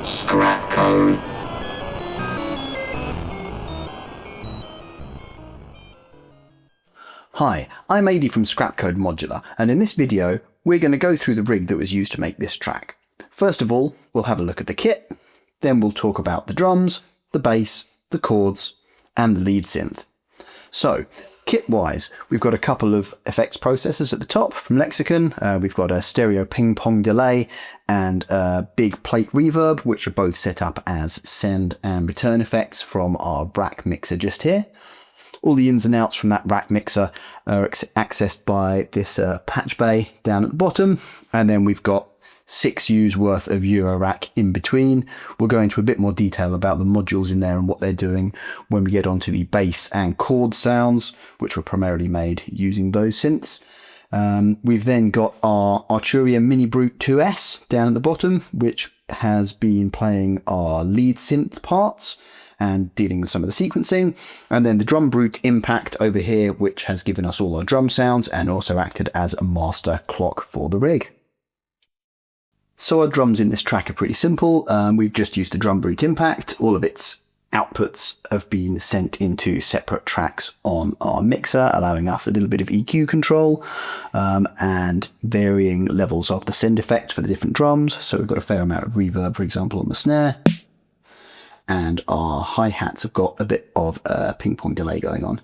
Scrapcode. Hi, I'm Adi from Scrapcode Modular, and in this video we're going to go through the rig that was used to make this track. First of all, we'll have a look at the kit, then we'll talk about the drums, the bass, the chords, and the lead synth. So, kit-wise, we've got a couple of effects processors at the top from Lexicon. We've got a stereo ping-pong delay and a big plate reverb, which are both set up as send and return effects from our rack mixer just here. All the ins and outs from that rack mixer are accessed by this patch bay down at the bottom, and then we've got 6 U's worth of Eurorack in between. We'll go into a bit more detail about the modules in there and what they're doing when we get onto the bass and chord sounds, which were primarily made using those synths. We've then got our Arturia MiniBrute 2S down at the bottom, which has been playing our lead synth parts and dealing with some of the sequencing. And then the DrumBrute Impact over here, which has given us all our drum sounds and also acted as a master clock for the rig. So our drums in this track are pretty simple. We've just used the DrumBrute Impact. All of its outputs have been sent into separate tracks on our mixer, allowing us a little bit of EQ control and varying levels of the send effects for the different drums. So we've got a fair amount of reverb, for example, on the snare. And our hi-hats have got a bit of a ping-pong delay going on.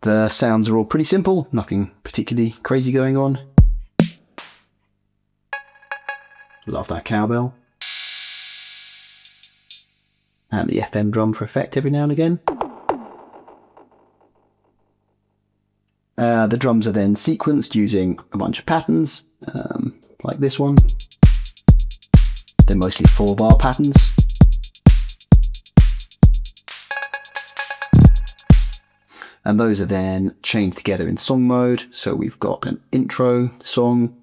The sounds are all pretty simple, nothing particularly crazy going on. Love that cowbell. And the FM drum for effect every now and again. The drums are then sequenced using a bunch of patterns, like this one. They're mostly 4-bar patterns. And those are then chained together in song mode. So we've got an intro song,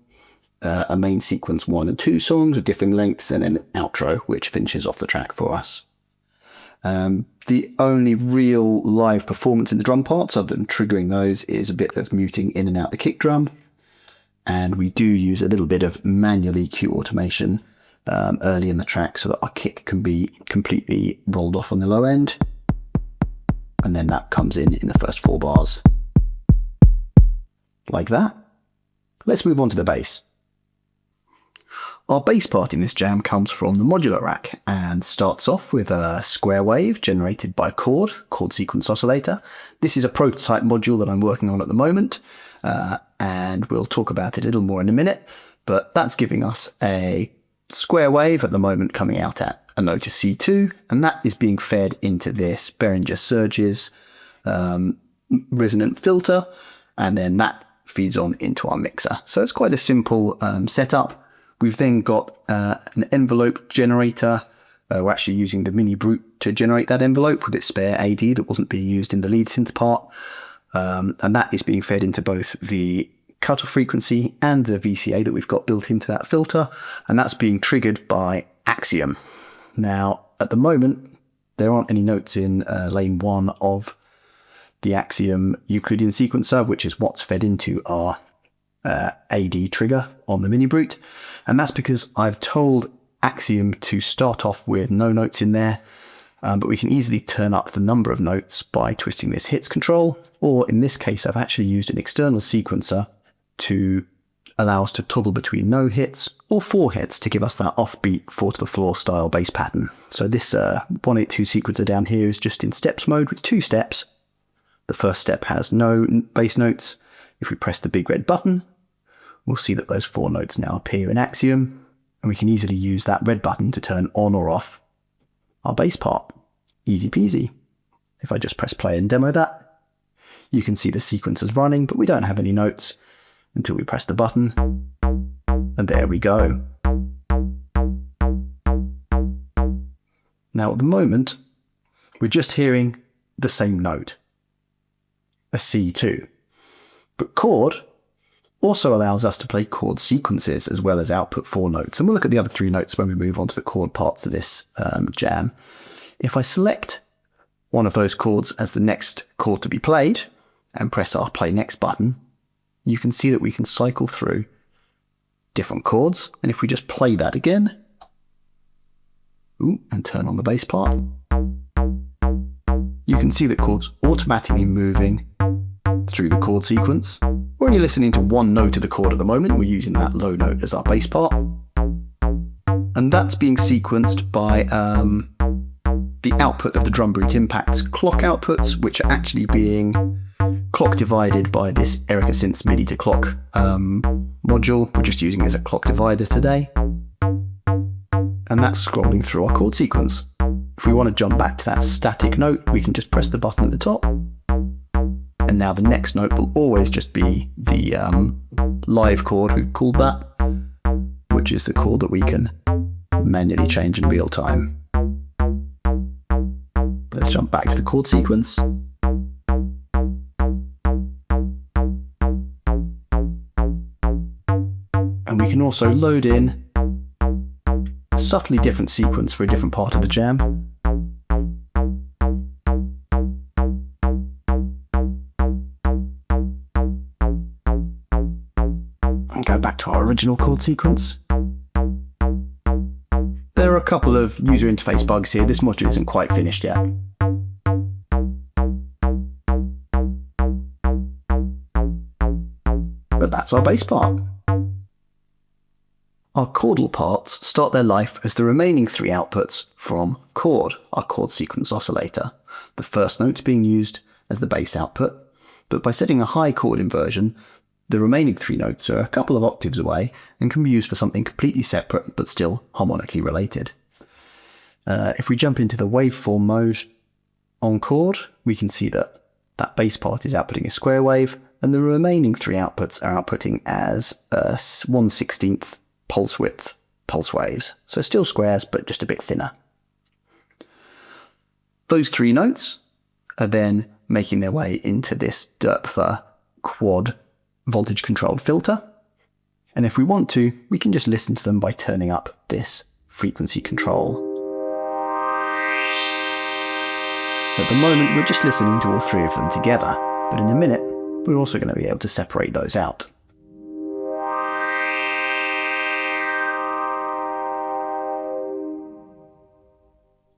a main sequence 1 and 2 songs of differing lengths, and then an outro which finishes off the track for us. The only real live performance in the drum parts, other than triggering those, is a bit of muting in and out the kick drum. And we do use a little bit of manual EQ automation early in the track so that our kick can be completely rolled off on the low end. And then that comes in the first 4 bars. Like that. Let's move on to the bass. Our bass part in this jam comes from the Modular rack and starts off with a square wave generated by Chord Sequence Oscillator. This is a prototype module that I'm working on at the moment, and we'll talk about it a little more in a minute, but that's giving us a square wave at the moment coming out at a note of C2, and that is being fed into this Behringer Surges resonant filter, and then that feeds on into our mixer. So it's quite a simple setup. We've then got an envelope generator. We're actually using the MiniBrute to generate that envelope with its spare AD that wasn't being used in the lead synth part. And that is being fed into both the cutoff frequency and the VCA that we've got built into that filter. And that's being triggered by AXIOM. Now, at the moment, there aren't any notes in lane 1 of the AXIOM Euclidean sequencer, which is what's fed into our AD trigger on the MiniBrute, and that's because I've told AXIOM to start off with no notes in there, but we can easily turn up the number of notes by twisting this hits control, or in this case I've actually used an external sequencer to allow us to toggle between no hits or 4 hits to give us that offbeat 4 to the floor style bass pattern. So this 182 sequencer down here is just in steps mode with 2 steps. The first step has no bass notes. If we press the big red button, we'll see that those 4 notes now appear in AXIOM, and we can easily use that red button to turn on or off our bass part. Easy peasy. If I just press play and demo that, you can see the sequencers running, but we don't have any notes until we press the button, and there we go. Now at the moment, we're just hearing the same note, a C2. But Chord also allows us to play chord sequences as well as output 4 notes. And we'll look at the other 3 notes when we move on to the chord parts of this jam. If I select one of those chords as the next chord to be played and press our play next button, you can see that we can cycle through different chords. And if we just play that again, and turn on the bass part, you can see that chords automatically moving through the chord sequence. We're only listening to one note of the chord at the moment. We're using that low note as our bass part. And that's being sequenced by the output of the DrumBrute Impact's clock outputs, which are actually being clock divided by this Erica Synths MIDI to clock module. We're just using it as a clock divider today. And that's scrolling through our chord sequence. If we want to jump back to that static note, we can just press the button at the top. And now the next note will always just be the live chord, we've called that, which is the chord that we can manually change in real time. Let's jump back to the chord sequence. And we can also load in a subtly different sequence for a different part of the jam. And go back to our original chord sequence. There are a couple of user interface bugs here. This module isn't quite finished yet. But that's our bass part. Our chordal parts start their life as the remaining three outputs from QUORD, our Chord Sequence Oscillator. The first note's being used as the bass output, but by setting a high chord inversion, the remaining three notes are a couple of octaves away and can be used for something completely separate but still harmonically related. If we jump into the waveform mode on QUORD, we can see that that bass part is outputting a square wave, and the remaining three outputs are outputting as 1/16 pulse width pulse waves. So still squares, but just a bit thinner. Those three notes are then making their way into this Doepfer quad voltage controlled filter. And if we want to, we can just listen to them by turning up this frequency control. At the moment, we're just listening to all three of them together, but in a minute, we're also going to be able to separate those out.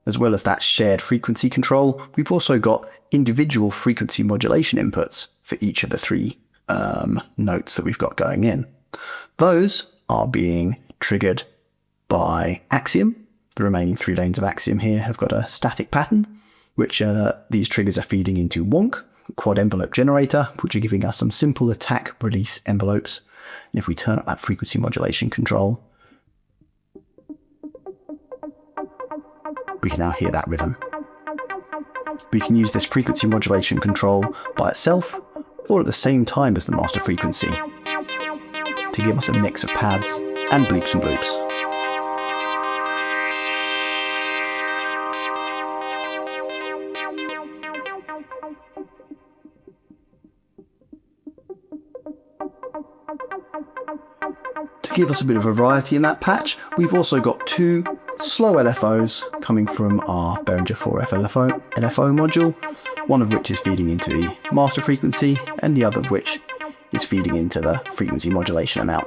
As well as that shared frequency control, we've also got individual frequency modulation inputs for each of the three notes that we've got going in. Those are being triggered by AXIOM. The remaining three lanes of AXIOM here have got a static pattern, which these triggers are feeding into WONK, quad envelope generator, which are giving us some simple attack release envelopes. And if we turn up that frequency modulation control, we can now hear that rhythm. We can use this frequency modulation control by itself or at the same time as the master frequency to give us a mix of pads and bleeps and bloops. To give us a bit of variety in that patch, we've also got two slow LFOs coming from our Behringer 4F LFO module, one of which is feeding into the master frequency and the other of which is feeding into the frequency modulation amount.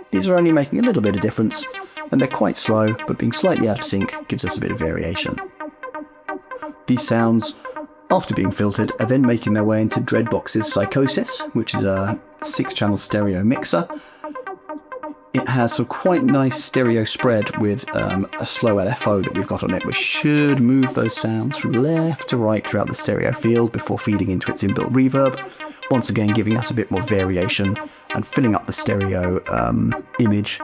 These are only making a little bit of difference and they're quite slow, but being slightly out of sync gives us a bit of variation. These sounds, after being filtered, are then making their way into Dreadbox's Psychosis, which is a 6-channel stereo mixer. It has a quite nice stereo spread with a slow LFO that we've got on it, which should move those sounds from left to right throughout the stereo field before feeding into its inbuilt reverb, once again giving us a bit more variation and filling up the stereo image,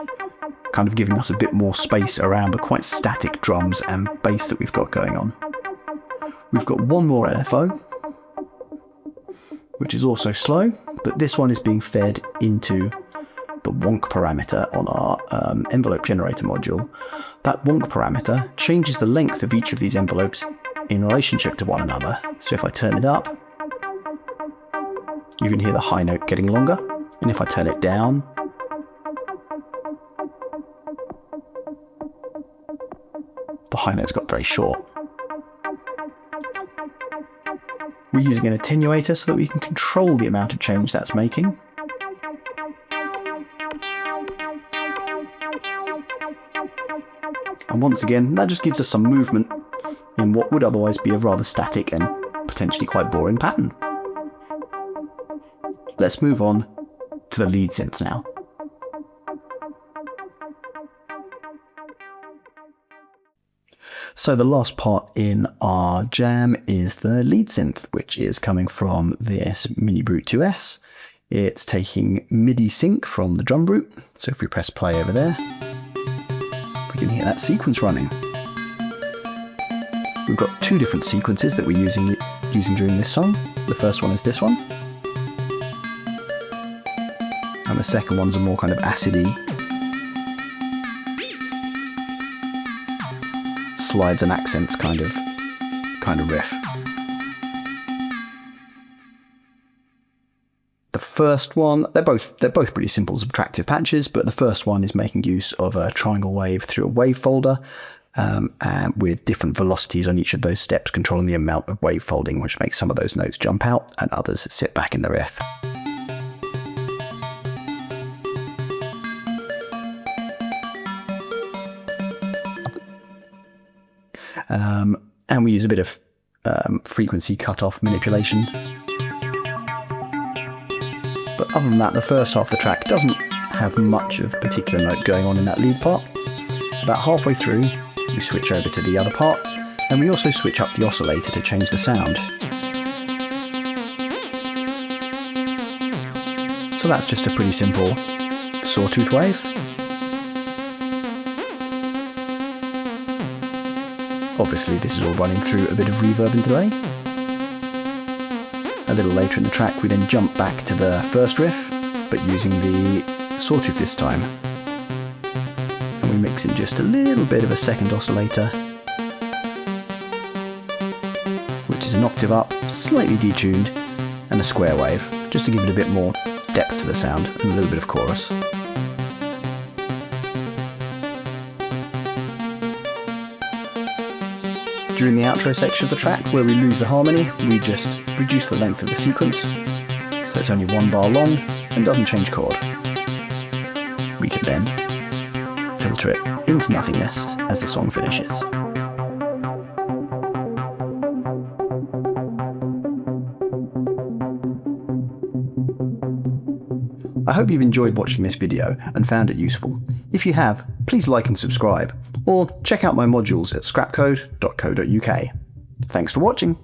kind of giving us a bit more space around the quite static drums and bass that we've got going on. We've got one more LFO, which is also slow, but this one is being fed into the WONK parameter on our envelope generator module. That WONK parameter changes the length of each of these envelopes in relationship to one another. So if I turn it up, you can hear the high note getting longer, and if I turn it down, the high note's got very short. We're using an attenuator so that we can control the amount of change that's making. And once again, that just gives us some movement in what would otherwise be a rather static and potentially quite boring pattern. Let's move on to the lead synth now. So the last part in our jam is the lead synth, which is coming from this MiniBrute 2S. It's taking MIDI sync from the DrumBrute. So if we press play over there, we can hear that sequence running. We've got two different sequences that we're using during this song. The first one is this one. And the second one's a more kind of acidy, slides and accents kind of riff. The first one, they're both pretty simple subtractive patches, but the first one is making use of a triangle wave through a wave folder, and with different velocities on each of those steps, controlling the amount of wave folding, which makes some of those notes jump out and others sit back in the riff. And we use a bit of frequency cutoff manipulation. But other than that, the first half of the track doesn't have much of a particular note going on in that lead part. About halfway through, we switch over to the other part, and we also switch up the oscillator to change the sound. So that's just a pretty simple sawtooth wave. Obviously this is all running through a bit of reverb and delay. A little later in the track we then jump back to the first riff, but using the sawtooth this time. And we mix in just a little bit of a second oscillator, which is an octave up, slightly detuned, and a square wave, just to give it a bit more depth to the sound and a little bit of chorus. During the outro section of the track, where we lose the harmony, we just reduce the length of the sequence, so it's only 1 bar long and doesn't change chord. We can then filter it into nothingness as the song finishes. I hope you've enjoyed watching this video and found it useful. If you have, please like and subscribe, or check out my modules at scrapcode.co.uk. Thanks for watching!